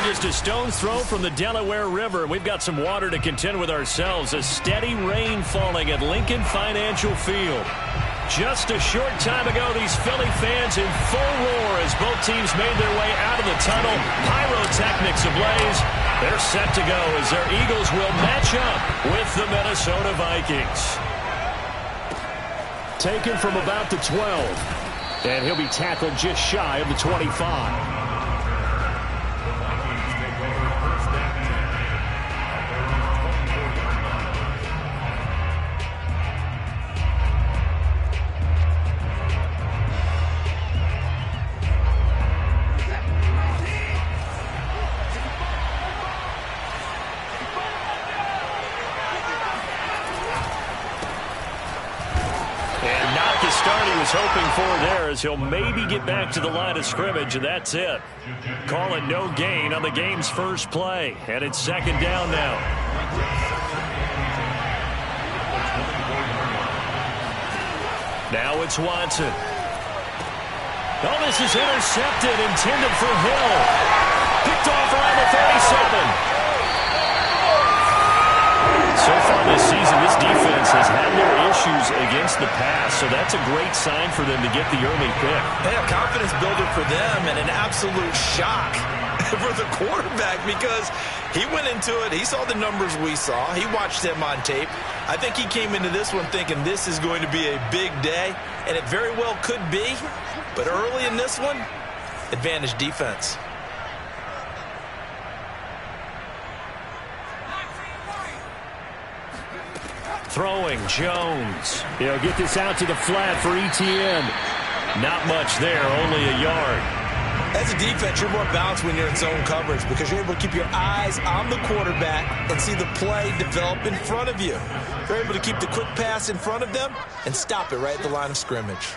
just a stone's throw from the Delaware River. We've got some water to contend with ourselves. A steady rain falling at Lincoln Financial Field. Just a short time ago, these Philly fans in full roar as both teams made their way out of the tunnel. Pyrotechnics ablaze. They're set to go as their Eagles will match up with the Minnesota Vikings. Taken from about the 12. And he'll be tackled just shy of the 25. Hoping for there as he'll maybe get back to the line of scrimmage, and that's it. Call it no gain on the game's first play, and it's second down now. Now it's Watson. Oh, this is intercepted, intended for Hill. Picked off around the 37. So far this season, this defense has had their issues against the pass, so that's a great sign for them to get the early pick. Yeah, confidence builder for them and an absolute shock for the quarterback because he went into it. He saw the numbers we saw. He watched them on tape. I think he came into this one thinking this is going to be a big day, and it very well could be. But early in this one, advantage defense. Throwing, Jones. He'll get this out to the flat for Etienne. Not much there, only a yard. As a defense, you're more balanced when you're in zone coverage because you're able to keep your eyes on the quarterback and see the play develop in front of you. You're able to keep the quick pass in front of them and stop it right at the line of scrimmage.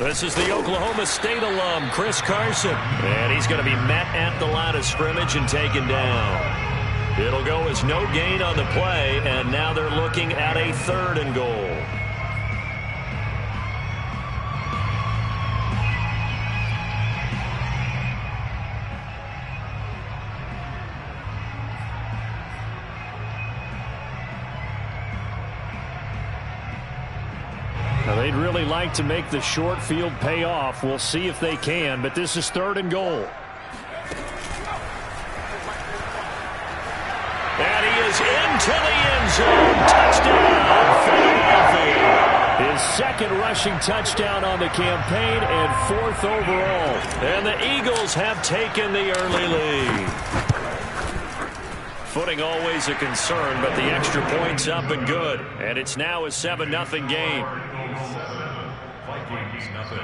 This is the Oklahoma State alum, Chris Carson. And he's going to be met at the line of scrimmage and taken down. It'll go as no gain on the play, and now they're looking at a 3rd and goal. Now, they'd really like to make the short field pay off. We'll see if they can, but this is 3rd and goal. And he is into the end zone. Touchdown, Philadelphia. His 2nd rushing touchdown on the campaign and 4th overall. And the Eagles have taken the early lead. Footing always a concern, but the extra point's up and good. And it's now a 7-0 game. Vikings nothing.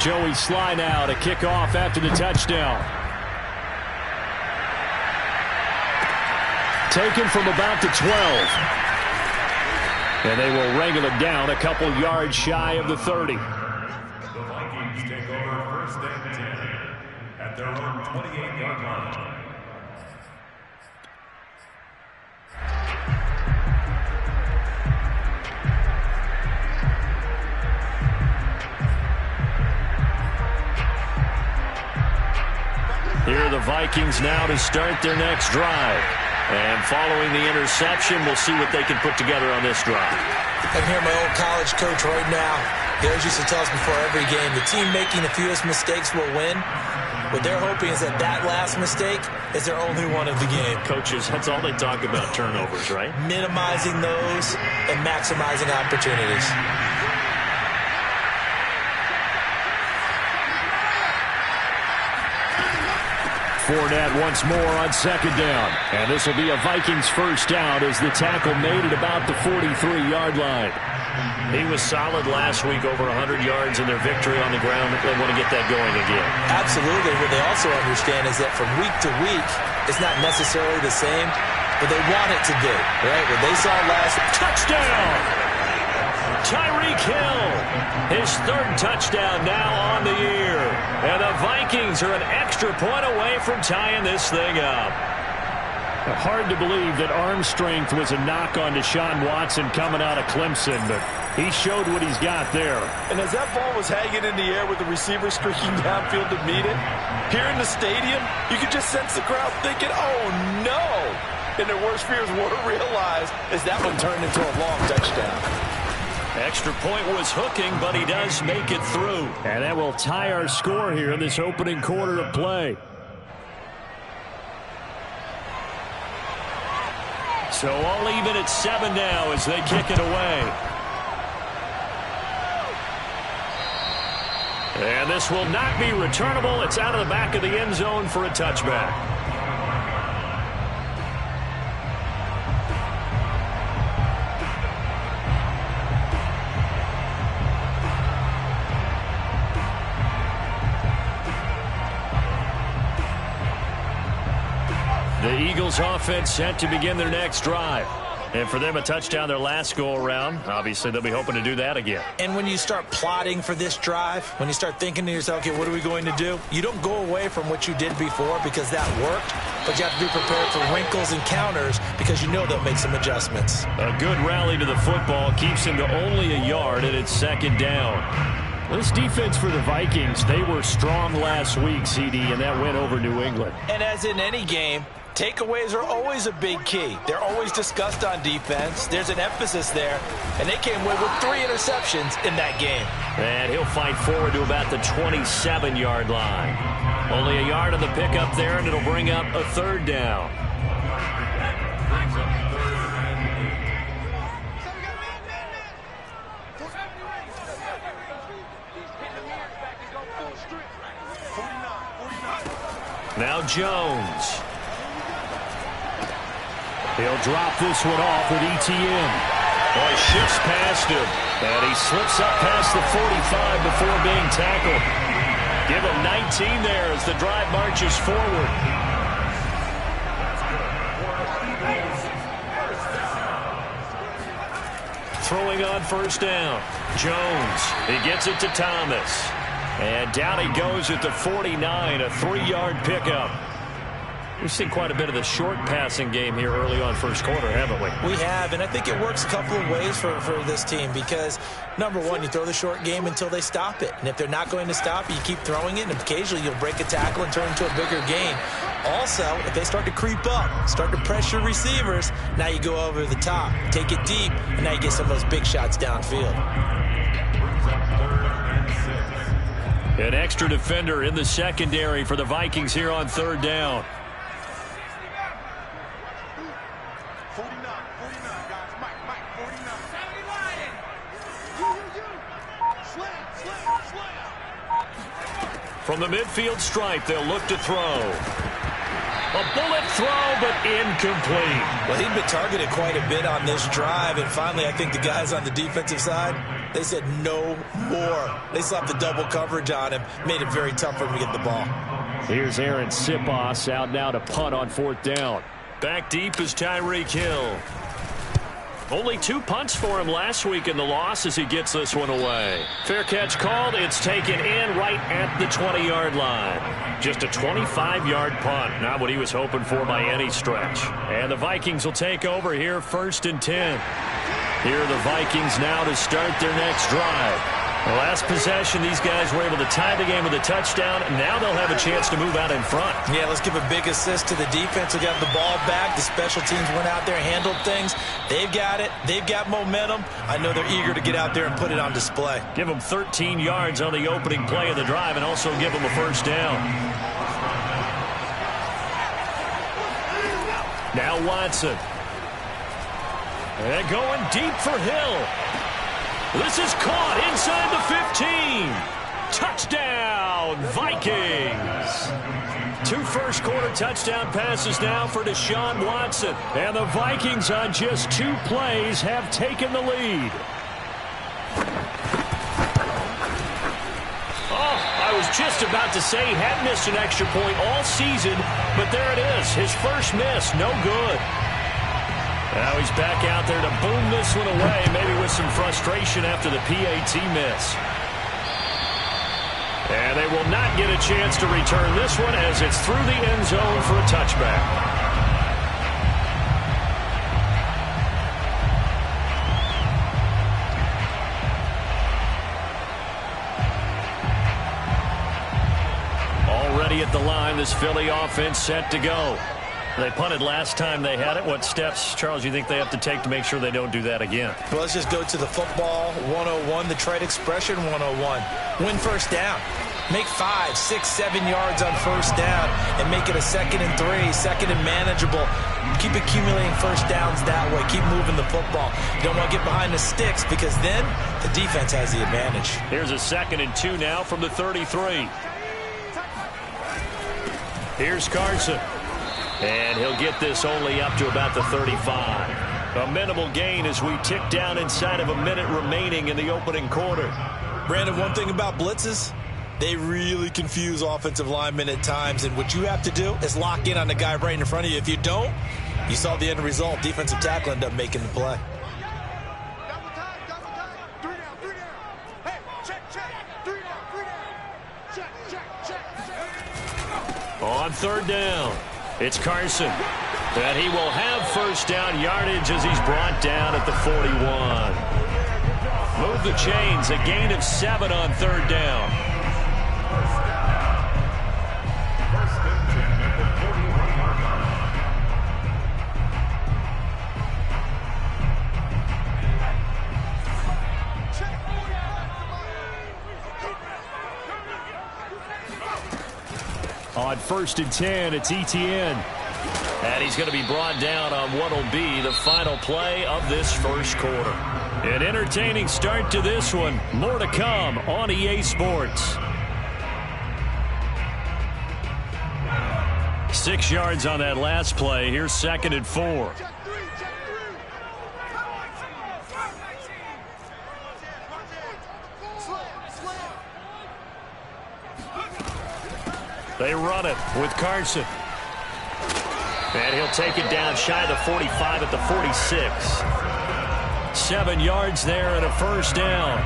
Joey Sly now to kick off after the touchdown. Taken from about the 12. And they will wrangle it down a couple yards shy of the 30. The Vikings take over 1st and 10 at their own 28-yard line. Here are the Vikings now to start their next drive. And following the interception, we'll see what they can put together on this drive. I can hear my old college coach right now. He always used to tell us before every game, the team making the fewest mistakes will win. What they're hoping is that that last mistake is their only one of the game. Coaches, that's all they talk about, turnovers, right? Minimizing those and maximizing opportunities. Fournette once more on 2nd down. And this will be a Vikings 1st down as the tackle made it about the 43-yard line. He was solid last week, over 100 yards in their victory on the ground. They want to get that going again. Absolutely. What they also understand is that from week to week, it's not necessarily the same. but they want it to be, right? What they saw last. Touchdown! Tyreek Hill, his third touchdown now on the year. And the Vikings are an extra point away from tying this thing up. Hard to believe that arm strength was a knock on Deshaun Watson coming out of Clemson, but he showed what he's got there. And as that ball was hanging in the air with the receiver streaking downfield to meet it, here in the stadium, you could just sense the crowd thinking, oh no! And their worst fears were realized as that one turned into a long touchdown. Extra point was hooking, but he does make it through. And that will tie our score here in this opening quarter of play. So all even at 7 now as they kick it away. And this will not be returnable. It's out of the back of the end zone for a touchback. The Eagles offense set to begin their next drive. And for them, a touchdown their last go-around. Obviously, they'll be hoping to do that again. And when you start plotting for this drive, when you start thinking to yourself, okay, what are we going to do? You don't go away from what you did before because that worked, but you have to be prepared for wrinkles and counters because you know they'll make some adjustments. A good rally to the football keeps him to only a yard, and it's second down. This defense for the Vikings, they were strong last week, CD, and that went over New England. And as in any game, takeaways are always a big key. They're always discussed on defense. There's an emphasis there, and they came away with 3 interceptions in that game. And he'll fight forward to about the 27-yard line. Only a yard on the pickup there, and it'll bring up a third down. Now Jones. He'll drop this one off with ETN. Boy, shifts past him. And he slips up past the 45 before being tackled. Give him 19 there as the drive marches forward. Throwing on first down. Jones. He gets it to Thomas. And down he goes at the 49, a 3-yard pickup. We've seen quite a bit of the short passing game here early on first quarter, haven't we? We have, and I think it works a couple of ways for this team because, number one, you throw the short game until they stop it. And if they're not going to stop it, you keep throwing it, and occasionally you'll break a tackle and turn into a bigger gain. Also, if they start to creep up, start to pressure receivers, now you go over the top, take it deep, and now you get some of those big shots downfield. An extra defender in the secondary for the Vikings here on third down. From the midfield stripe, they'll look to throw. A bullet throw, but incomplete. Well, he'd been targeted quite a bit on this drive, and finally I think the guys on the defensive side, they said no more. They slapped the double coverage on him, made it very tough for him to get the ball. Here's Aaron Sipos out now to punt on fourth down. Back deep is Tyreek Hill. Only 2 punts for him last week in the loss as he gets this one away. Fair catch called. It's taken in right at the 20-yard line. Just a 25-yard punt. Not what he was hoping for by any stretch. And the Vikings will take over here first and 10. Here are the Vikings now to start their next drive. The last possession, these guys were able to tie the game with a touchdown. Now they'll have a chance to move out in front. Yeah, let's give a big assist to the defense who got the ball back. The special teams went out there, handled things. They've got it. They've got momentum. I know they're eager to get out there and put it on display. Give them 13 yards on the opening play of the drive and also give them a first down. Now Watson. And going deep for Hill. This is caught inside the 15. Touchdown, Vikings. 2 first-quarter touchdown passes now for Deshaun Watson. And the Vikings on just 2 plays have taken the lead. Oh, I was just about to say he had missed an extra point all season, but there it is. His first miss, no good. Now he's back out there to boom this one away, maybe with some frustration after the PAT miss. And they will not get a chance to return this one as it's through the end zone for a touchback. Already at the line, this Philly offense set to go. They punted last time they had it. What steps, Charles, you think they have to take to make sure they don't do that again? Well, let's just go to the football 101, the trade expression 101. Win first down. Make 5, 6, 7 yards on first down and make it a 2nd and 3, 2nd and manageable. Keep accumulating first downs that way. Keep moving the football. You don't want to get behind the sticks because then the defense has the advantage. Here's a 2nd and 2 now from the 33. Here's Carson. And he'll get this only up to about the 35. A minimal gain as we tick down inside of a minute remaining in the opening quarter. Brandon, one thing about blitzes, they really confuse offensive linemen at times. And what you have to do is lock in on the guy right in front of you. If you don't, you saw the end result. Defensive tackle ended up making the play. On third down, it's Carson. And he will have first down yardage as he's brought down at the 41. Move the chains, a gain of 7 on third down. On 1st and 10, it's Etienne. And he's going to be brought down on what will be the final play of this first quarter. An entertaining start to this one. More to come on EA Sports. 6 yards on that last play. Here's 2nd and 4. They run it with Carson. And he'll take it down shy of the 45 at the 46. 7 yards there and a first down.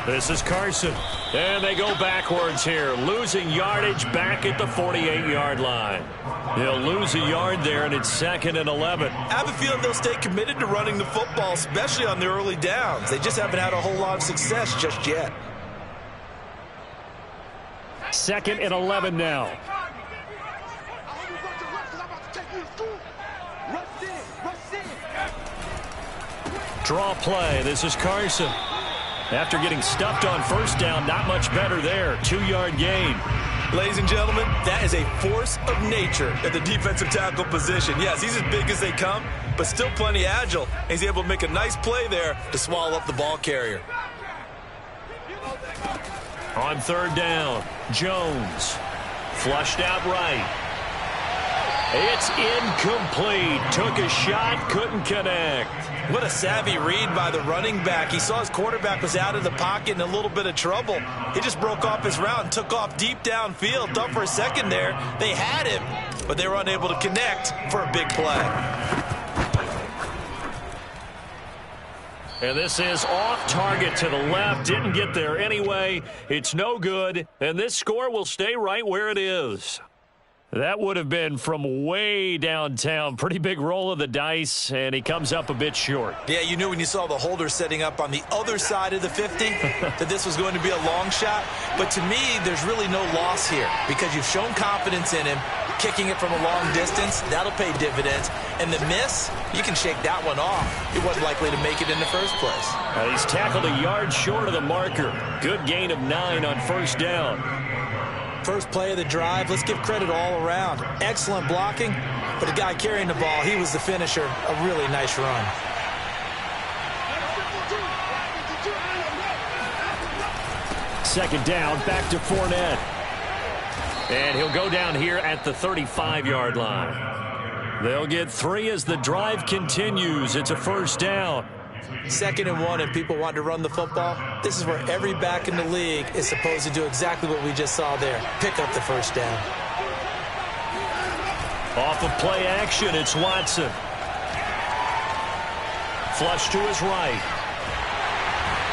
This is Carson. And they go backwards here, losing yardage back at the 48-yard line. They'll lose a yard there, and it's 2nd and 11. I have a feeling they'll stay committed to running the football, especially on the early downs. They just haven't had a whole lot of success just yet. 2nd and 11 now. Draw play. This is Carson. After getting stuffed on first down, not much better there. 2-yard gain. Ladies and gentlemen, that is a force of nature at the defensive tackle position. Yes, he's as big as they come, but still plenty agile. And he's able to make a nice play there to swallow up the ball carrier. On third down, Jones. Flushed out right. It's incomplete. Took a shot, couldn't connect. What a savvy read by the running back. He saw his quarterback was out of the pocket in a little bit of trouble. He just broke off his route and took off deep downfield. Thought for a second there they had him, but they were unable to connect for a big play. And this is off target to the left. Didn't get there anyway. It's no good, and this score will stay right where it is. That would have been from way downtown. Pretty big roll of the dice, and he comes up a bit short. Yeah, you knew when you saw the holder setting up on the other side of the 50 that this was going to be a long shot. But to me, there's really no loss here because you've shown confidence in him. Kicking it from a long distance, that'll pay dividends. And the miss, you can shake that one off. He wasn't likely to make it in the first place. He's tackled a yard short of the marker. Good gain of 9 on first down. First play of the drive, let's give credit all around. Excellent blocking, but the guy carrying the ball, he was the finisher. A really nice run. Second down, back to Fournette. And he'll go down here at the 35-yard line. They'll get 3 as the drive continues. It's a first down. 2nd and 1 and people want to run the football. This is where every back in the league is supposed to do exactly what we just saw there. Pick up the first down. Off of play action, it's Watson. Flush to his right.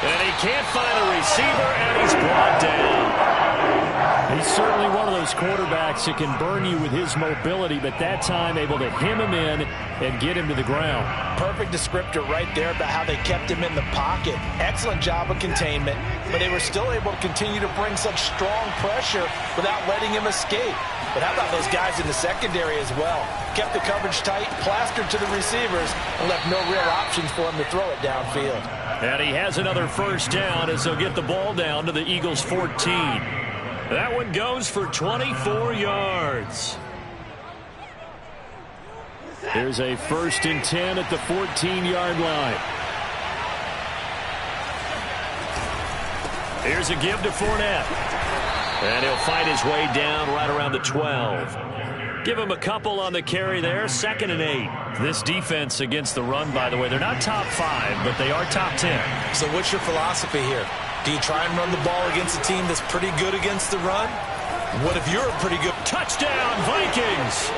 And he can't find a receiver, and he's brought down. He's certainly one of those quarterbacks that can burn you with his mobility, but that time able to hem him in and get him to the ground. Perfect descriptor right there about how they kept him in the pocket. Excellent job of containment, but they were still able to continue to bring such strong pressure without letting him escape. But how about those guys in the secondary as well? Kept the coverage tight, plastered to the receivers, and left no real options for him to throw it downfield. And he has another first down as they'll get the ball down to the Eagles' 14. That one goes for 24 yards. Here's a 1st and 10 at the 14-yard line. Here's a give to Fournette. And he'll fight his way down right around the 12. Give him a couple on the carry there. 2nd and 8. This defense against the run, by the way, they're not top 5, but they are top 10. So what's your philosophy here? Do you try and run the ball against a team that's pretty good against the run? What if you're a pretty good... Touchdown, Vikings!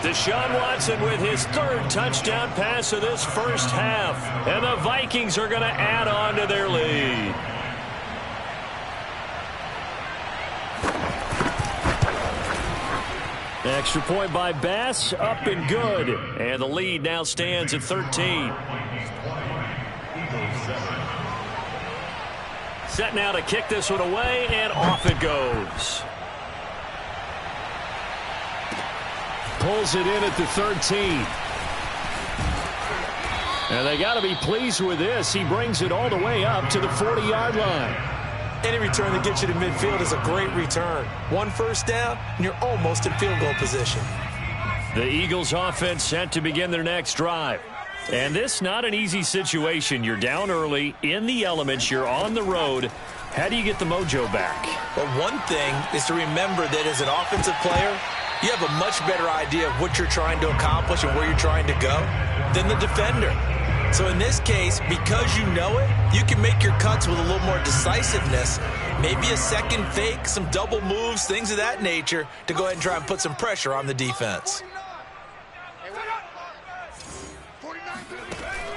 Deshaun Watson with his 3rd touchdown pass of this first half. And the Vikings are going to add on to their lead. Extra point by Bass, up and good. And the lead now stands at 13. Set now to kick this one away, and off it goes. Pulls it in at the 13. And they got to be pleased with this. He brings it all the way up to the 40-yard line. Any return that gets you to midfield is a great return. 1 first down, and you're almost in field goal position. The Eagles offense set to begin their next drive. And this not an easy situation. You're down early, in the elements, you're on the road. How do you get the mojo back? Well, one thing is to remember that as an offensive player, you have a much better idea of what you're trying to accomplish and where you're trying to go than the defender. So in this case, because you know it, you can make your cuts with a little more decisiveness, maybe a second fake, some double moves, things of that nature, to go ahead and try and put some pressure on the defense.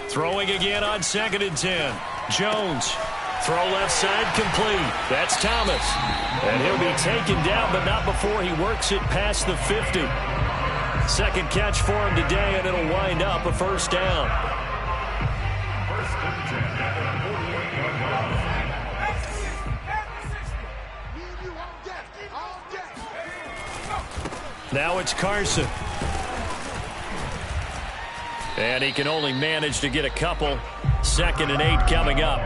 Throwing again on 2nd and 10. Jones. Throw left side complete. That's Thomas. And he'll be taken down, but not before he works it past the 50. 2nd catch for him today, and it'll wind up a first down. Now it's Carson. And he can only manage to get a couple. 2nd and 8 coming up.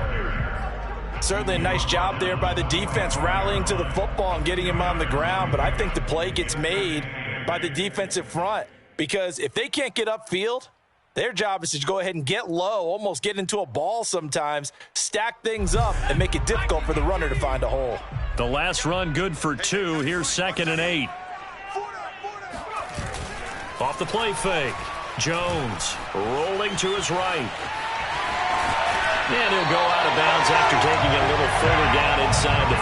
Certainly a nice job there by the defense rallying to the football and getting him on the ground. But I think the play gets made by the defensive front. Because if they can't get upfield, their job is to go ahead and get low, almost get into a ball sometimes, stack things up, and make it difficult for the runner to find a hole. The last run good for 2. Here's 2nd and 8. Off the play fake. Jones rolling to his right. And he'll go out of bounds after taking it a little further down inside the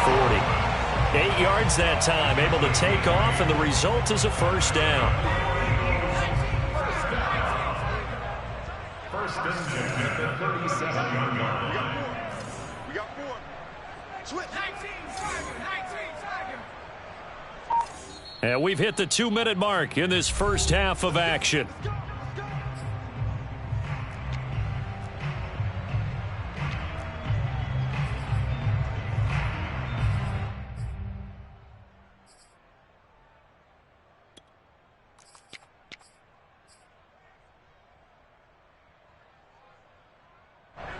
40. 8 yards that time, able to take off, and the result is a first down. First down at the 37-yard line. We got 4. Switch. 19. And we've hit the 2-minute mark in this first half of action.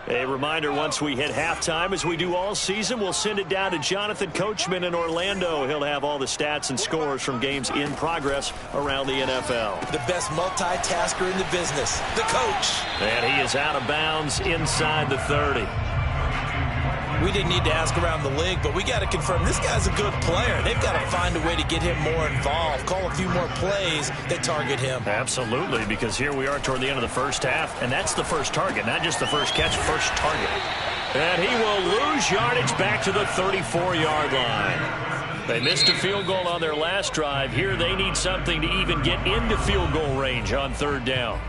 A reminder, once we hit halftime, as we do all season, we'll send it down to Jonathan Coachman in Orlando. He'll have all the stats and scores from games in progress around the NFL. The best multitasker in the business, the coach. And he is out of bounds inside the 30. We didn't need to ask around the league, but we got to confirm this guy's a good player. They've got to find a way to get him more involved, call a few more plays that target him. Absolutely, because here we are toward the end of the first half, and that's the first target, not just the first catch, first target. And he will lose yardage back to the 34-yard line. They missed a field goal on their last drive. Here they need something to even get into field goal range on third down.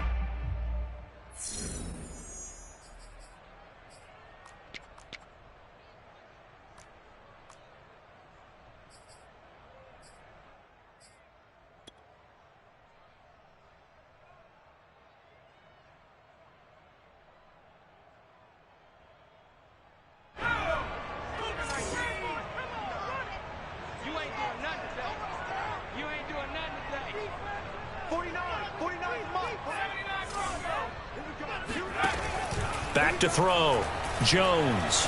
Back to throw. Jones.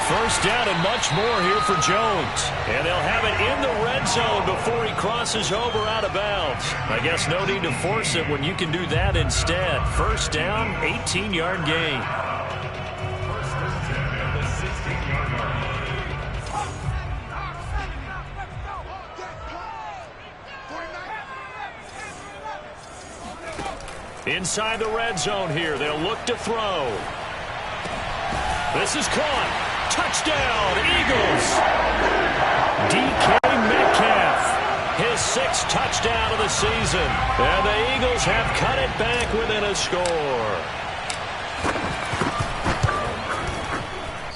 First down and much more here for Jones. And they'll have it in the red zone before he crosses over out of bounds. I guess no need to force it when you can do that instead. First down, 18-yard gain. Inside the red zone here. They'll look to throw. This is caught. Touchdown, Eagles. DK Metcalf, his 6th touchdown of the season. And the Eagles have cut it back within a score.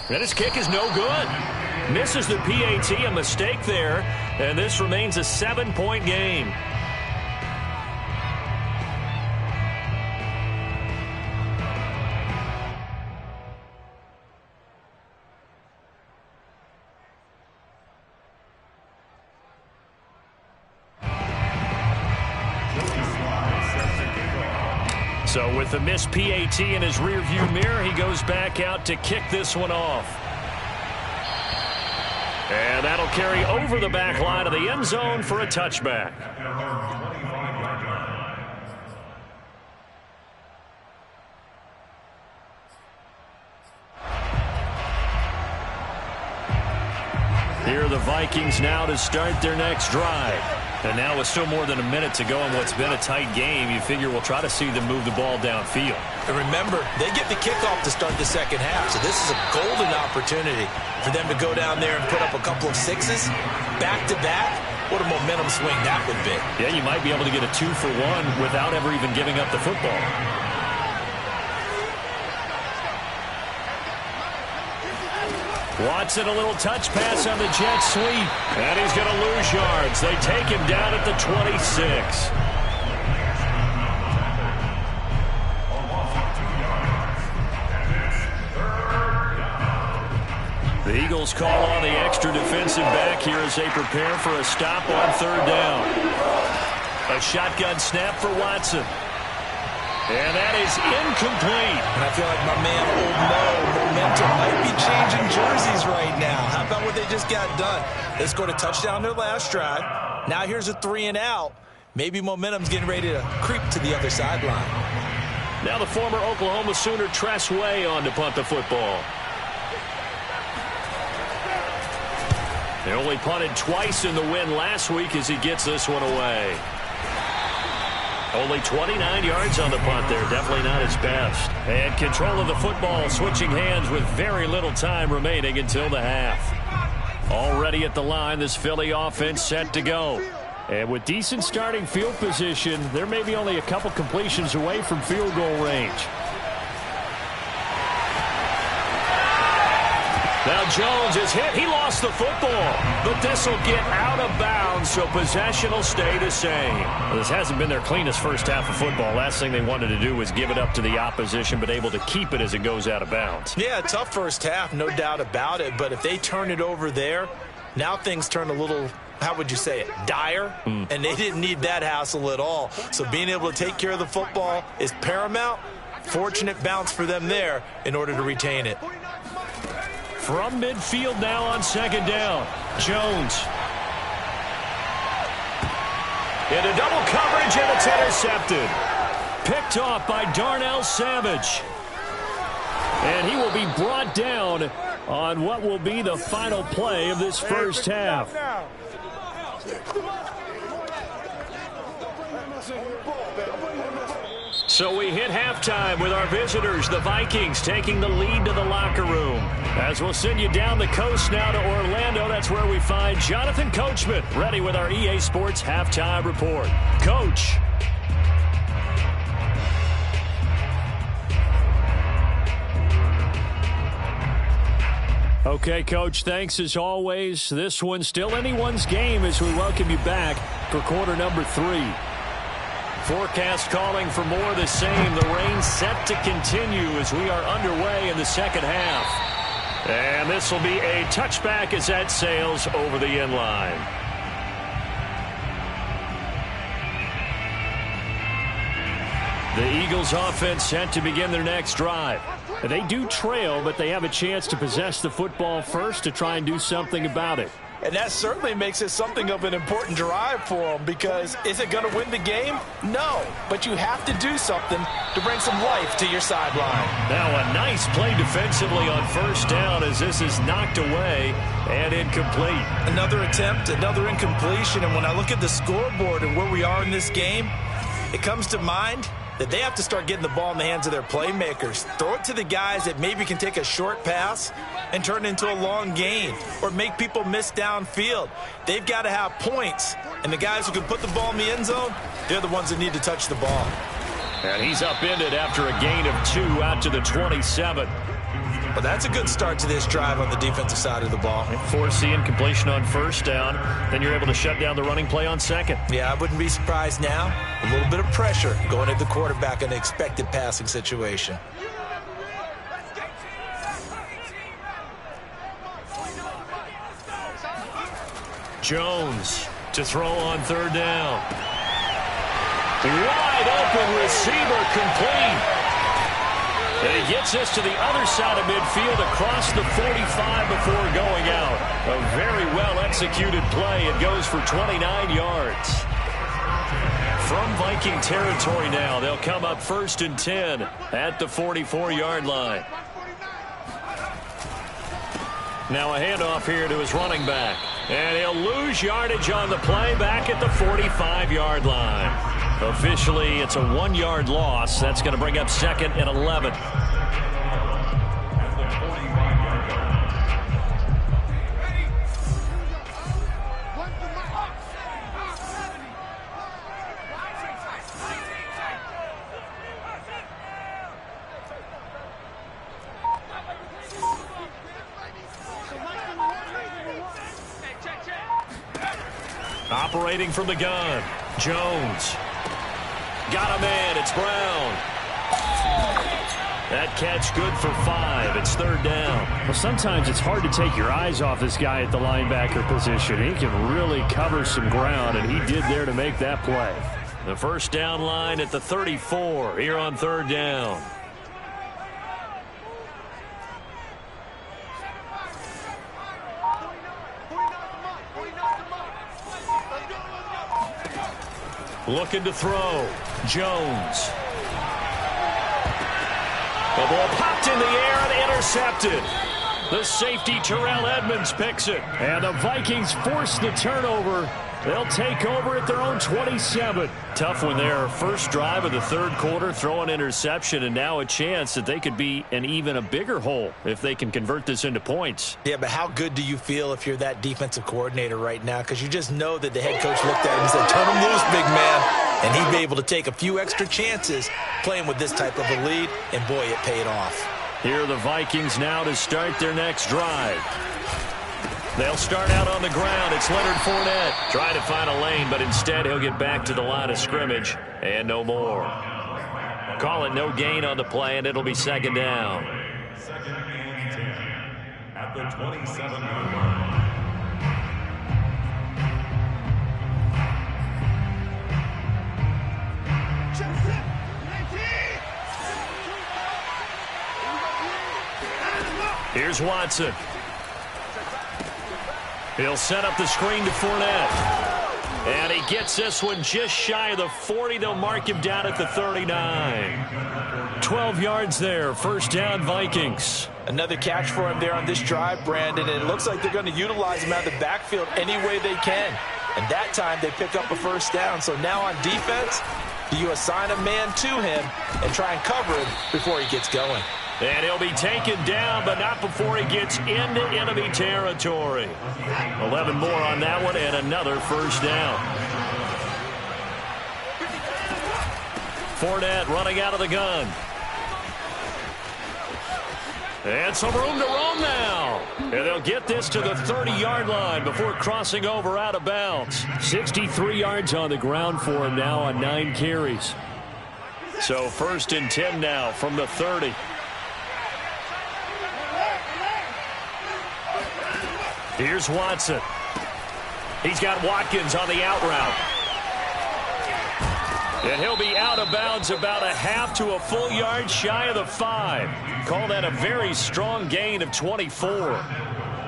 And his kick is no good. Misses the PAT, a mistake there. And this remains a 7-point game. So with the missed PAT in his rearview mirror, he goes back out to kick this one off. And that'll carry over the back line of the end zone for a touchback. Here are the Vikings now to start their next drive. And now with still more than a minute to go in what's been a tight game, you figure we'll try to see them move the ball downfield. And remember, they get the kickoff to start the second half, so this is a golden opportunity for them to go down there and put up a couple of sixes back-to-back. What a momentum swing that would be. Yeah, you might be able to get a 2-for-1 without ever even giving up the football. Watson, a little touch pass on the jet sweep. And he's going to lose yards. They take him down at the 26. The Eagles call on the extra defensive back here as they prepare for a stop on third down. A shotgun snap for Watson. And that is incomplete. And I feel like my man, Old Mo, momentum might be changing jerseys right now. How about what they just got done? They scored a touchdown their last drive. Now here's a 3-and-out. Maybe momentum's getting ready to creep to the other sideline. Now the former Oklahoma Sooner Tress Way on to punt the football. They only punted twice in the win last week as he gets this one away. Only 29 yards on the punt there. Definitely not his best. And control of the football, switching hands with very little time remaining until the half. Already at the line, this Philly offense set to go. And with decent starting field position, they're maybe only a couple completions away from field goal range. Now Jones is hit. He lost the football. But this will get out of bounds, so possession will stay the same. Well, this hasn't been their cleanest first half of football. Last thing they wanted to do was give it up to the opposition, but able to keep it as it goes out of bounds. Yeah, tough first half, no doubt about it. But if they turn it over there, now things turn a little, how would you say it, dire? And they didn't need that hassle at all. So being able to take care of the football is paramount. Fortunate bounce for them there in order to retain it. From midfield now on second down. Jones. Into double coverage, and it's intercepted. Picked off by Darnell Savage. And he will be brought down on what will be the final play of this first half. So we hit halftime with our visitors, the Vikings, taking the lead to the locker room. As we'll send you down the coast now to Orlando, that's where we find Jonathan Coachman, ready with our EA Sports Halftime Report. Coach. Okay, Coach, thanks as always. This one's still anyone's game as we welcome you back for quarter number 3. Forecast calling for more of the same. The rain set to continue as we are underway in the second half. And this will be a touchback as that sails over the end line. The Eagles offense set to begin their next drive. They do trail, but they have a chance to possess the football first to try and do something about it. And that certainly makes it something of an important drive for them, because is it going to win the game? No, but you have to do something to bring some life to your sideline. Now a nice play defensively on first down as this is knocked away and incomplete. Another attempt, another incompletion, and when I look at the scoreboard and where we are in this game, it comes to mind that they have to start getting the ball in the hands of their playmakers. Throw it to the guys that maybe can take a short pass and turn it into a long gain or make people miss downfield. They've got to have points, and the guys who can put the ball in the end zone, they're the ones that need to touch the ball. And he's upended after a gain of 2 out to the 27. Well, that's a good start to this drive on the defensive side of the ball. Force the incompletion on first down. Then you're able to shut down the running play on second. Yeah, I wouldn't be surprised now. A little bit of pressure going at the quarterback in an expected passing situation. Jones to throw on third down. Wide open receiver complete. And he gets us to the other side of midfield across the 45 before going out. A very well-executed play. It goes for 29 yards. From Viking territory now, they'll come up 1st and 10 at the 44-yard line. Now a handoff here to his running back. And he'll lose yardage on the play back at the 45-yard line. Officially, it's a 1-yard loss. That's going to bring up 2nd and 11. Operating from the gun, Jones. Got a man, it's Brown. That catch good for 5. It's 3rd down. Well, sometimes it's hard to take your eyes off this guy at the linebacker position. He can really cover some ground, and he did there to make that play. The first down line at the 34 here on 3rd down. Looking to throw. Jones. The ball popped in the air and intercepted. The safety, Terrell Edmonds, picks it. And the Vikings force the turnover. They'll take over at their own 27. Tough one there. First drive of the 3rd quarter, throw an interception, and now a chance that they could be in even a bigger hole if they can convert this into points. Yeah, but how good do you feel if you're that defensive coordinator right now? Because you just know that the head coach looked at him and said, turn him loose, big man. And he'd be able to take a few extra chances playing with this type of a lead, and boy, it paid off. Here are the Vikings now to start their next drive. They'll start out on the ground. It's Leonard Fournette trying to find a lane, but instead he'll get back to the line of scrimmage and no more. Call it no gain on the play, and it'll be 2nd down. 2nd and 10 at the 27-yard line. Here's Watson. He'll set up the screen to Fournette. And he gets this one just shy of the 40. They'll mark him down at the 39. 12 yards there. First down, Vikings. Another catch for him there on this drive, Brandon, and it looks like they're going to utilize him out of the backfield any way they can. And that time they pick up a first down. So now on defense, you assign a man to him and try and cover him before he gets going. And he'll be taken down, but not before he gets into enemy territory. 11 more on that one and another first down. Fournette running out of the gun. And some room to roam now. And they'll get this to the 30-yard line before crossing over out of bounds. 63 yards on the ground for him now on 9 carries. So first and 10 now from the 30. Here's Watson. He's got Watkins on the out route. And he'll be out of bounds about a half to a full yard shy of the 5. Call that a very strong gain of 24.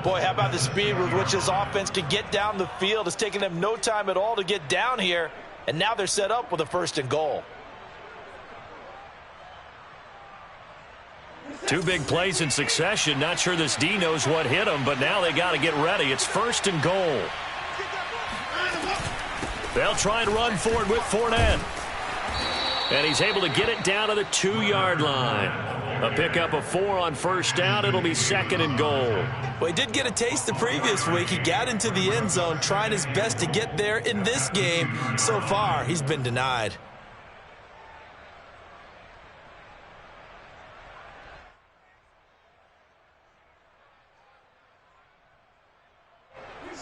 Boy, how about the speed with which this offense can get down the field? It's taken them no time at all to get down here. And now they're set up with a first and goal. 2 big plays in succession. Not sure this D knows what hit him, but now they got to get ready. It's first and goal. They'll try and run forward with Fournette. And he's able to get it down to the 2-yard line. A pickup of 4 on first down. It'll be second and goal. Well, he did get a taste the previous week. He got into the end zone trying his best to get there in this game. So far, he's been denied.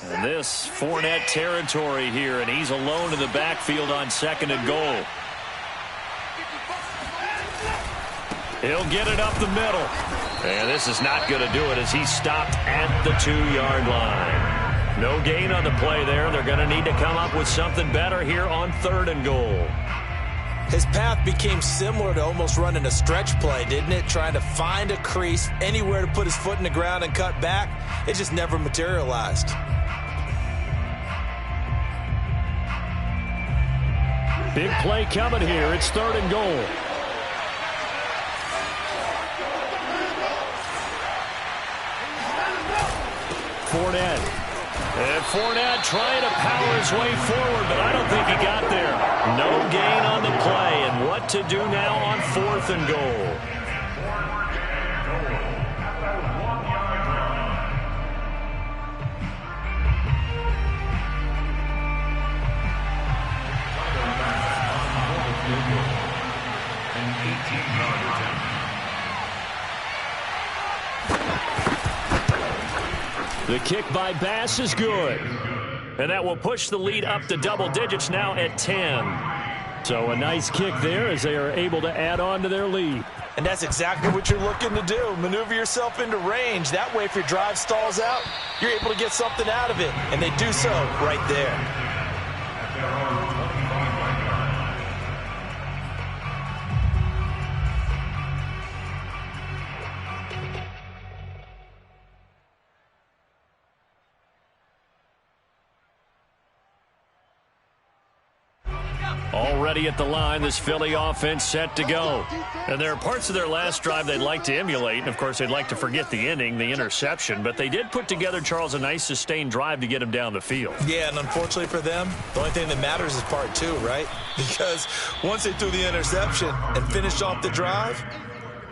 And this Fournette territory here, and he's alone in the backfield on second and goal. He'll get it up the middle. And this is not going to do it as he's stopped at the 2-yard line. No gain on the play there. They're going to need to come up with something better here on third and goal. His path became similar to almost running a stretch play, didn't it? Trying to find a crease, anywhere to put his foot in the ground and cut back. It just never materialized. Big play coming here. It's third and goal. Fournette. And Fournette trying to power his way forward, but I don't think he got there. No gain on the play, and what to do now on fourth and goal. The kick by Bass is good. And that will push the lead up to double digits now at 10. So a nice kick there as they are able to add on to their lead. And that's exactly what you're looking to do. Maneuver yourself into range. That way, if your drive stalls out, you're able to get something out of it. And they do so right there. Already at the line, this Philly offense set to go. And there are parts of their last drive they'd like to emulate. And, of course, they'd like to forget the inning, the interception. But they did put together, Charles, a nice sustained drive to get him down the field. Yeah, and unfortunately for them, the only thing that matters is part 2, right? Because once they threw the interception and finished off the drive,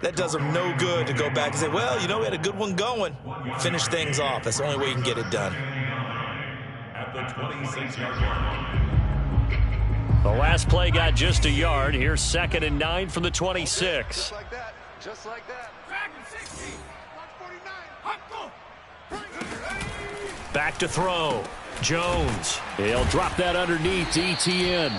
that does them no good to go back and say, well, you know, we had a good one going. Finish things off. That's the only way you can get it done. At the 26-yard line. The last play got just a yard. Here's second and 9 from the 26. Just like that. Just like that. Back to throw. Jones. He'll drop that underneath to ETN.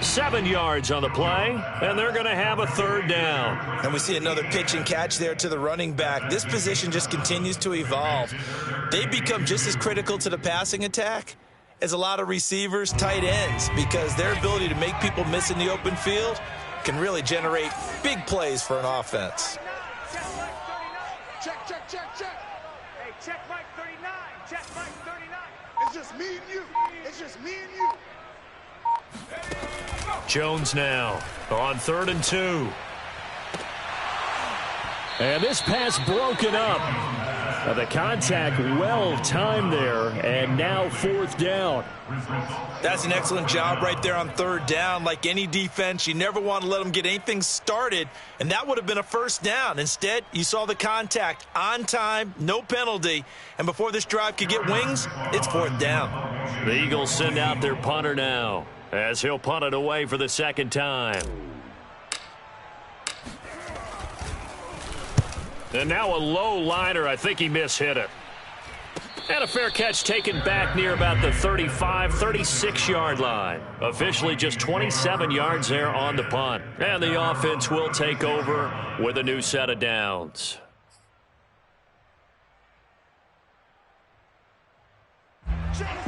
7 yards on the play, and they're going to have a third down. And we see another pitch and catch there to the running back. This position just continues to evolve. They become just as critical to the passing attack as a lot of receivers, tight ends, because their ability to make people miss in the open field can really generate big plays for an offense. Check, check, check, check. Hey, check Mike 39. Check Mike 39. It's just me and you. It's just me and you. Jones now on third and 2. And this pass broken up. The contact well timed there, and now 4th down. That's an excellent job right there on 3rd down. Like any defense, you never want to let them get anything started, and that would have been a 1st down. Instead, you saw the contact on time, no penalty, and before this drive could get wings, it's 4th down. The Eagles send out their punter now, as he'll punt it away for the 2nd time. And now a low liner. I think he mishit it. And a fair catch taken back near about the 35, 36-yard line. Officially just 27 yards there on the punt. And the offense will take over with a new set of downs.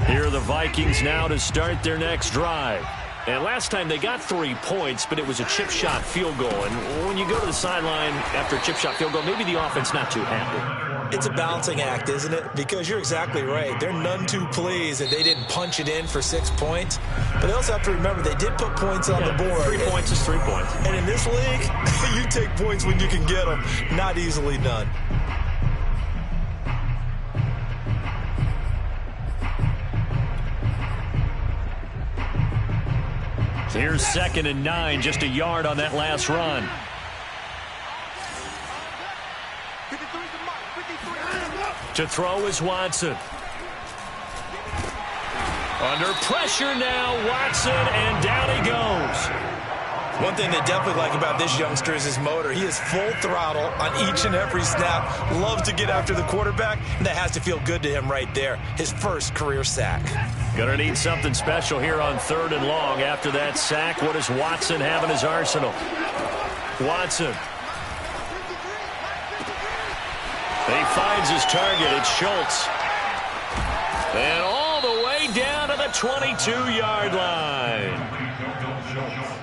Here are the Vikings now to start their next drive. And last time they got 3 points, but it was a chip shot field goal. And when you go to the sideline after a chip shot field goal, maybe the offense not too happy. It's a balancing act, isn't it? Because you're exactly right. They're none too pleased that they didn't punch it in for 6 points. But they also have to remember they did put points on the board. 3 points is 3 points. And in this league, you take points when you can get them. Not easily done. Here's 2nd and 9, just a yard on that last run. To throw is Watson. Under pressure now, Watson, and down he goes. One thing they definitely like about this youngster is his motor. He is full throttle on each and every snap. Loves to get after the quarterback, and that has to feel good to him right there. His first career sack. Gonna need something special here on 3rd and long. After that sack, what does Watson have in his arsenal? Watson. He finds his target. It's Schultz. And all the way down to the 22-yard line.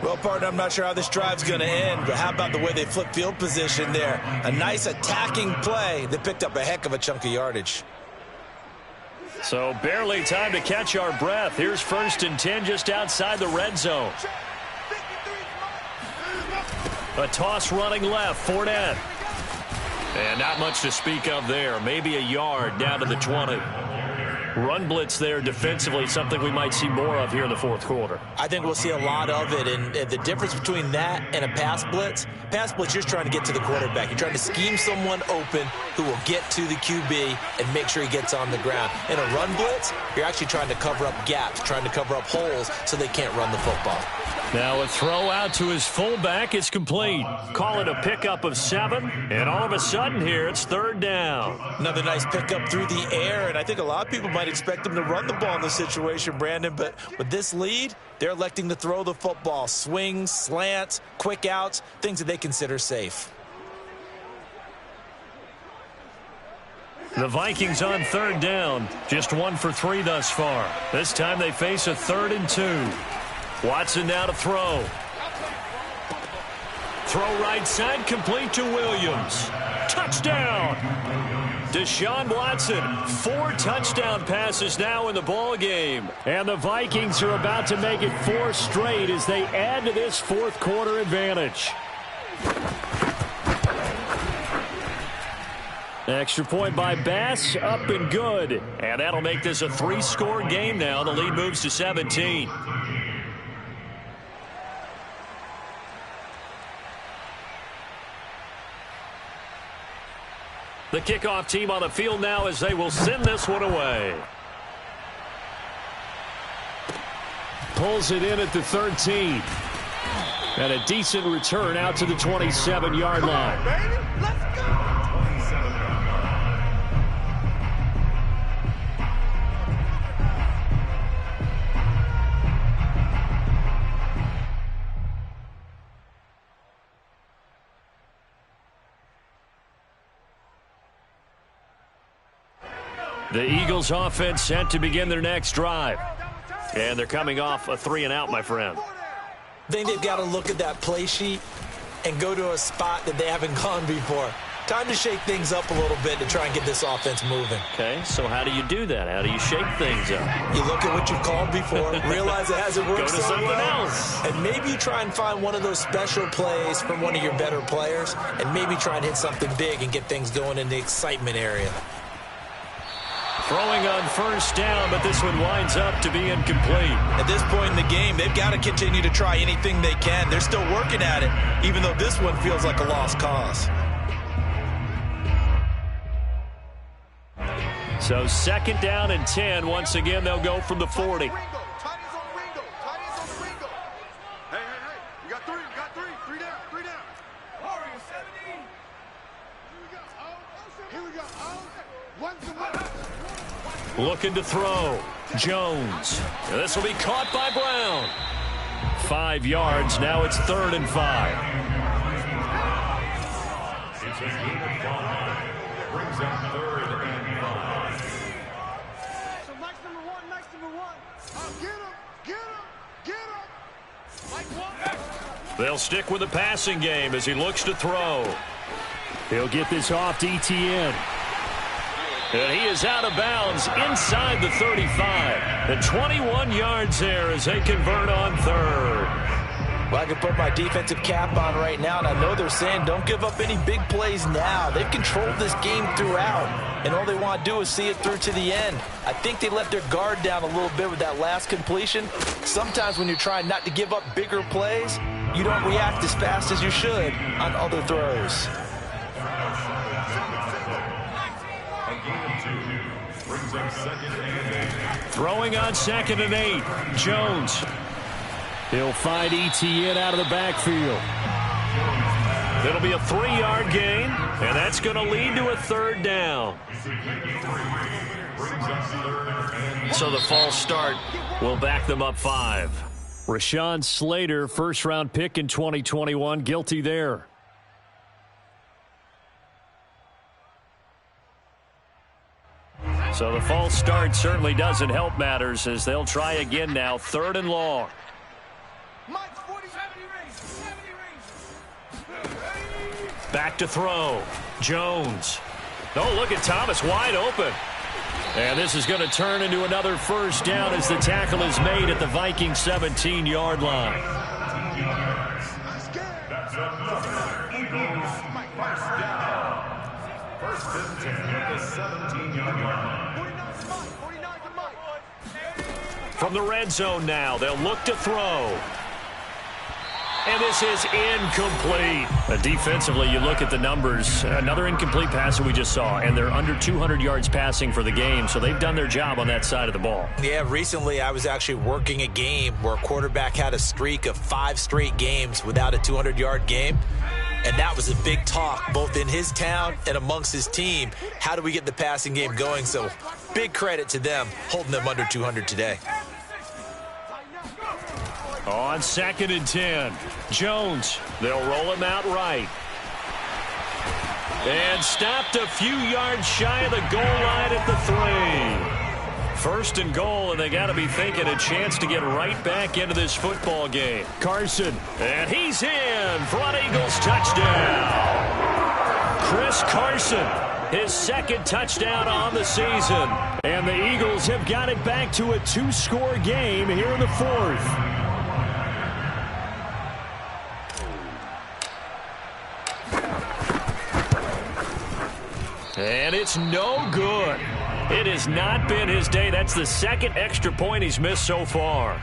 Well, partner, I'm not sure how this drive's going to end, but how about the way they flip field position there? A nice attacking play that picked up a heck of a chunk of yardage. So barely time to catch our breath. Here's 1st and 10 just outside the red zone. A toss running left, Fournette. And not much to speak of there. Maybe a yard down to the 20. Run blitz there defensively, something we might see more of here in the 4th quarter. I think we'll see a lot of it, and the difference between that and a pass blitz, you're just trying to get to the quarterback. You're trying to scheme someone open who will get to the QB and make sure he gets on the ground. In a run blitz, you're actually trying to cover up gaps, trying to cover up holes so they can't run the football. Now a throw out to his fullback is complete. Call it a pickup of 7, and all of a sudden here it's 3rd down. Another nice pickup through the air, and I think a lot of people might expect him to run the ball in this situation, Brandon, but with this lead, they're electing to throw the football. Swings, slants, quick outs, things that they consider safe. The Vikings on 3rd down, just 1 for 3 thus far. This time they face a 3rd and 2. Watson now to throw. Throw right side, complete to Williams. Touchdown! Deshaun Watson, 4 touchdown passes now in the ball game. And the Vikings are about to make it 4 straight as they add to this 4th quarter advantage. Extra point by Bass, up and good. And that'll make this a 3-score game now. The lead moves to 17. The kickoff team on the field now as they will send this one away. Pulls it in at the 13. And a decent return out to the 27-yard line. Baby, let's go. The Eagles offense set to begin their next drive. And they're coming off a 3-and-out, my friend. I think they've got to look at that play sheet and go to a spot that they haven't gone before. Time to shake things up a little bit to try and get this offense moving. Okay, so how do you do that? How do you shake things up? You look at what you've called before, realize it hasn't worked Go to so something well, else. and maybe you try and find one of those special plays from one of your better players, and maybe try and hit something big and get things going in the excitement area. Throwing on first down, but this one winds up to be incomplete. At this point in the game, they've got to continue to try anything they can. They're still working at it, even though this one feels like a lost cause. So 2nd down and 10. Once again, they'll go from the 40. Tight ends on the Ringo. Tight ends on the Ringo. Hey. You got three. You got three. Three down. Warrior 17. Here we go. One's the one. Looking to throw. Jones. And this will be caught by Brown. 5 yards. Now it's 3rd and 5. It's a game of 5. Brings up 3rd and 5. So Mike's number one. Get him. Mike one. They'll stick with the passing game as he looks to throw. He'll get this off to Etienne. And he is out of bounds inside the 35. And 21 yards there as they convert on 3rd. Well, I can put my defensive cap on right now, and I know they're saying don't give up any big plays now. They've controlled this game throughout, and all they want to do is see it through to the end. I think they let their guard down a little bit with that last completion. Sometimes when you're trying not to give up bigger plays, you don't react as fast as you should on other throws. A game of 2. Brings up 2nd and 8. Throwing on 2nd and 8. Jones. He'll find Etienne out of the backfield. It'll be a 3-yard gain, and that's going to lead to a 3rd down. So the false start will back them up 5. Rashawn Slater, first-round pick in 2021, guilty there. So the false start certainly doesn't help matters as they'll try again now, 3rd and long. Mike's 40, 70 range. Back to throw. Jones. Oh, look at Thomas wide open. And this is going to turn into another 1st down as the tackle is made at the Vikings 17-yard line. That's another Eagles first down. 1st and 10 at the 17-yard line. 49 to Mike. From the red zone now, they'll look to throw. And this is incomplete. Defensively, you look at the numbers. Another incomplete pass that we just saw, and they're under 200 yards passing for the game, so they've done their job on that side of the ball. Yeah, recently I was actually working a game where a quarterback had a streak of 5 straight games without a 200-yard game. And that was a big talk, both in his town and amongst his team. How do we get the passing game going? So big credit to them holding them under 200 today. On 2nd and 10, Jones. They'll roll him out right. And stopped a few yards shy of the goal line at the 3. 1st and goal, and they got to be thinking a chance to get right back into this football game. Carson, and he's in for an Eagles touchdown. Chris Carson, his 2nd touchdown on the season. And the Eagles have got it back to a 2-score game here in the 4th. And it's no good. It has not been his day. That's the 2nd extra point he's missed so far.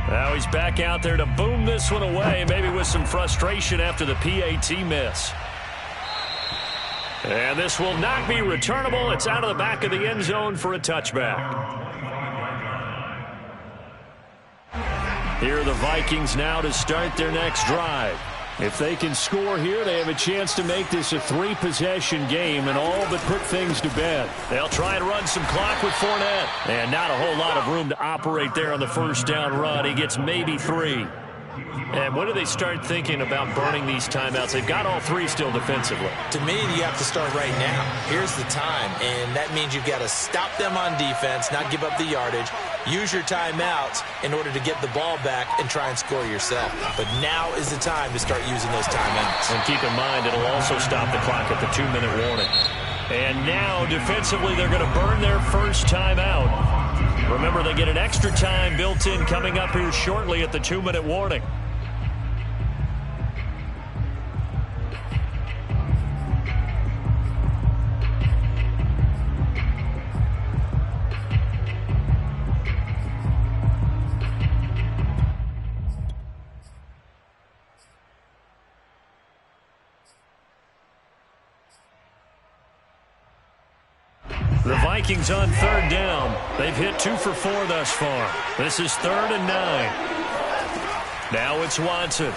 Now he's back out there to boom this one away, maybe with some frustration after the PAT miss. And this will not be returnable. It's out of the back of the end zone for a touchback. Here are the Vikings now to start their next drive. If they can score here, they have a chance to make this a 3-possession game and all but put things to bed. They'll try and run some clock with Fournette. And not a whole lot of room to operate there on the 1st down run. He gets maybe 3. And when do they start thinking about burning these timeouts? They've got all three still defensively. To me, you have to start right now. Here's the time, and that means you've got to stop them on defense, not give up the yardage, use your timeouts in order to get the ball back and try and score yourself. But now is the time to start using those timeouts. And keep in mind, it'll also stop the clock at the 2-minute warning. And now, defensively, they're going to burn their first timeout. Remember, they get an extra time built in coming up here shortly at the 2-minute warning. The Vikings on third down. They've hit 2 for 4 thus far. This is 3rd and 9. Now it's Watson.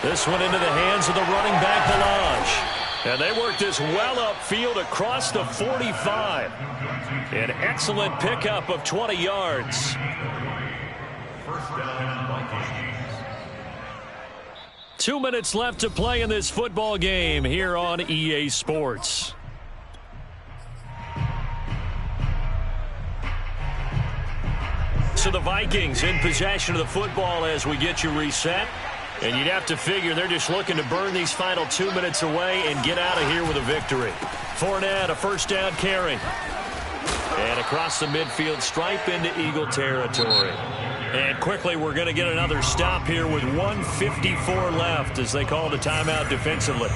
This one into the hands of the running back, Balaj. And they work this well upfield across the 45. An excellent pickup of 20 yards. First down, Vikings. 2 minutes left to play in this football game here on EA Sports. So the Vikings in possession of the football as we get you reset. And you'd have to figure they're just looking to burn these final 2 minutes away and get out of here with a victory. Fournette, a first down carry. And across the midfield stripe into Eagle territory. And quickly we're going to get another stop here with 1:54 left as they call the timeout defensively.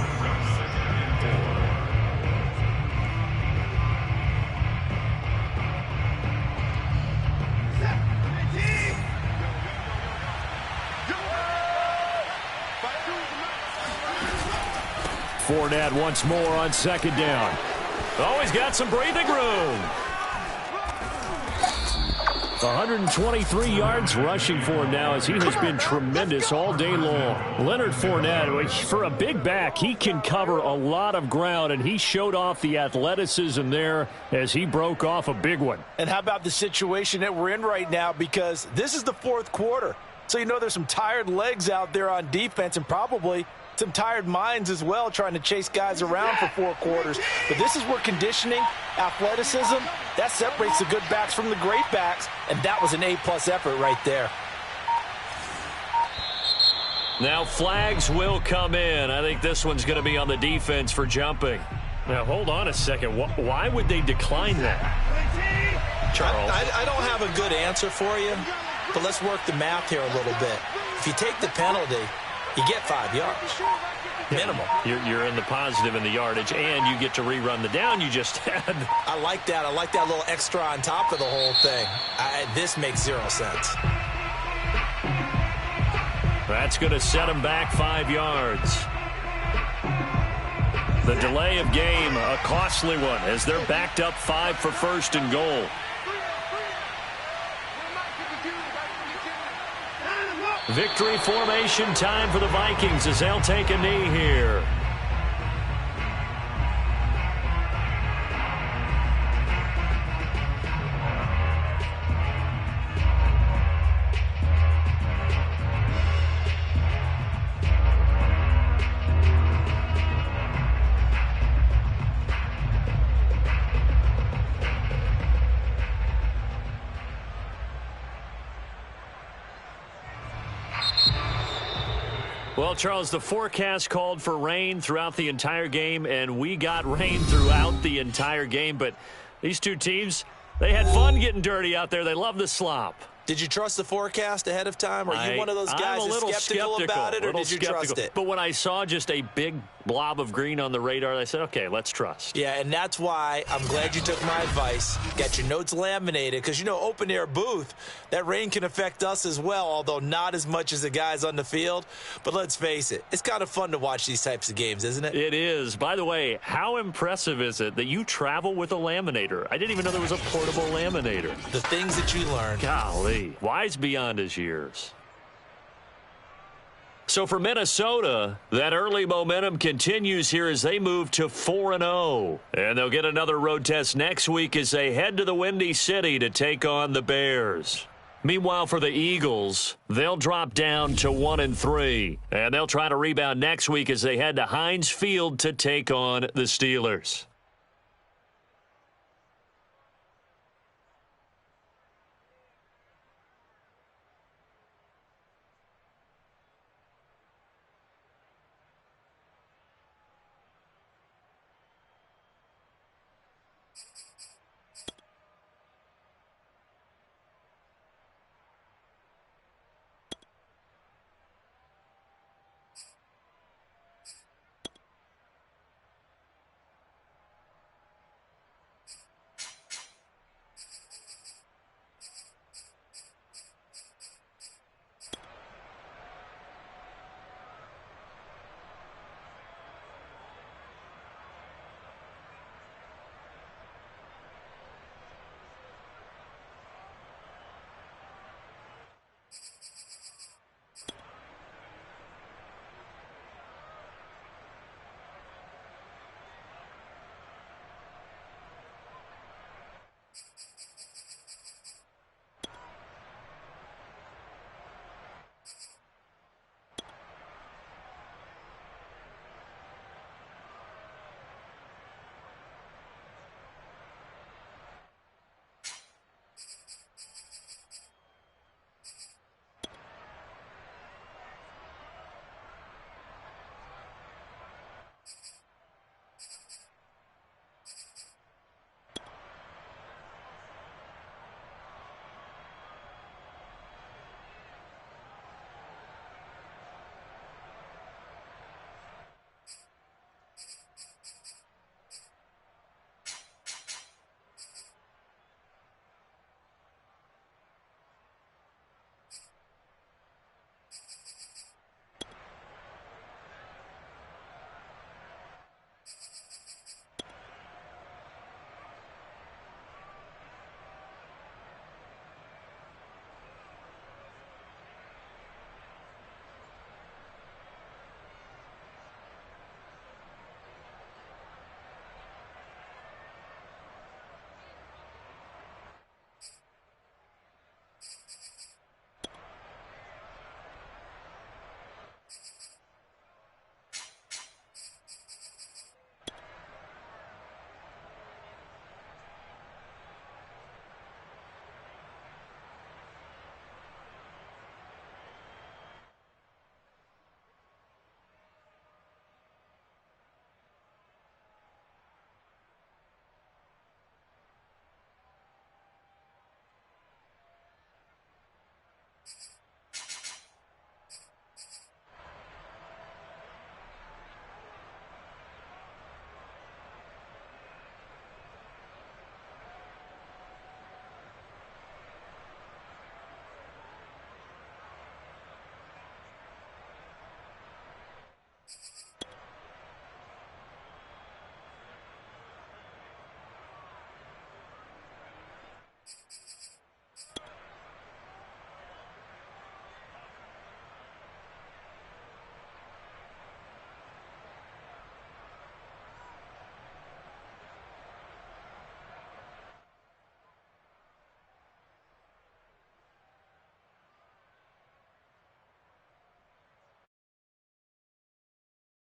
Fournette once more on second down. Oh, he's got some breathing room. 123 yards rushing for him now as he has been tremendous all day long. Leonard Fournette, for a big back, he can cover a lot of ground, and he showed off the athleticism there as he broke off a big one. And how about the situation that we're in right now, because this is the 4th quarter. So you know there's some tired legs out there on defense and probably some tired minds as well trying to chase guys around for 4 quarters. But this is where conditioning, athleticism, that separates the good backs from the great backs, and that was an A-plus effort right there. Now flags will come in. I think this one's going to be on the defense for jumping. Now hold on a second. Why would they decline that? Charles, I don't have a good answer for you, but let's work the math here a little bit. If you take the penalty, you get 5 yards. Minimum. You're in the positive in the yardage, and you get to rerun the down you just had. I like that. I like that little extra on top of the whole thing. This makes 0 sense. That's going to set them back 5 yards. The delay of game, a costly one, as they're backed up 5 for 1st and goal. Victory formation time for the Vikings as they'll take a knee here. Well, Charles, the forecast called for rain throughout the entire game, and we got rain throughout the entire game. But these two teams, they had fun getting dirty out there. They love the slop. Did you trust the forecast ahead of time? Are you one of those guys that's skeptical about it, or did you trust it? But when I saw just a big blob of green on the radar, I said, okay, let's trust. Yeah, and that's why I'm glad you took my advice. Got your notes laminated, because, you know, open-air booth, that rain can affect us as well, although not as much as the guys on the field. But let's face it, it's kind of fun to watch these types of games, isn't it? It is. By the way, how impressive is it that you travel with a laminator? I didn't even know there was a portable laminator. The things that you learn. Golly, wise beyond his years. So for Minnesota, that early momentum continues here as they move to 4-0. And they'll get another road test next week as they head to the Windy City to take on the Bears. Meanwhile, for the Eagles, they'll drop down to 1-3, and they'll try to rebound next week as they head to Heinz Field to take on the Steelers.